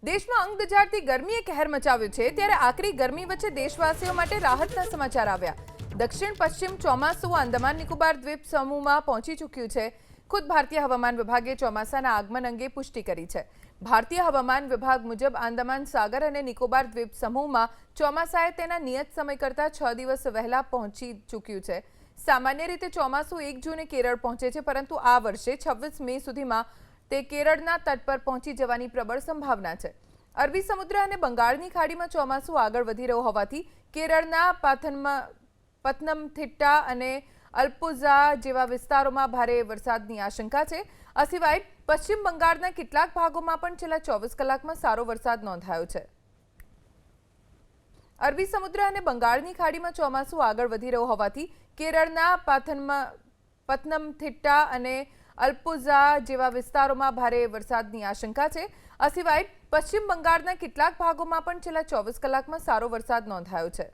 દેશમાં અંગ દજાડતી ગરમીએ કહેર મચાવ્યું છે ત્યારે આકરી ગરમી વચ્ચે દેશવાસીઓ માટે રાહતના સમાચાર આવ્યા। દક્ષિણ પશ્ચિમ ચોમાસું આંદામાન નિકોબાર દ્વીપ સમૂહમાં પહોંચી ચૂક્યું છે। ખુદ ભારતીય હવામાન વિભાગે ચોમાસાના આગમન અંગે પુષ્ટિ કરી છે। ભારતીય હવામાન વિભાગ મુજબ આંદામાન સાગર અને નિકોબાર દ્વીપ સમૂહમાં ચોમાસાએ તેના નિયત સમય કરતાં 6 દિવસ વહેલા પહોંચી ચૂક્યું છે। સામાન્ય રીતે ચોમાસું 1 જૂને કેરળ પહોંચે છે, પરંતુ આ વર્ષે 26 મે સુધીમાં તે કેરળના તટ પર પહોંચી જવાની પ્રબળ સંભાવના છે। અરબી સમુદ્ર અને બંગાળની ખાડીમાં ચોમાસું આગળ વધી રહ્યું હોવાથી કેરળના પથનમથિટ્ટા અને અલ્પુઝા જેવા વિસ્તારોમાં ભારે વરસાદની આશંકા છે। આ સિવાય પશ્ચિમ બંગાળના કેટલાક ભાગોમાં પણ છેલ્લા 24 કલાકમાં સારો વરસાદ નોંધાયો છે। અરબી સમુદ્ર અને બંગાળની ખાડીમાં ચોમાસું આગળ વધી રહ્યું હોવાથી કેરળના પથનમથિટ્ટા અને અલ્પુઝા જેવા વિસ્તારોમાં ભારે વરસાદની આશંકા છે। આ સિવાય પશ્ચિમ બંગાળના કેટલાક ભાગોમાં પણ છેલ્લા 24 કલાકમાં સારો વરસાદ નોંધાયો છે।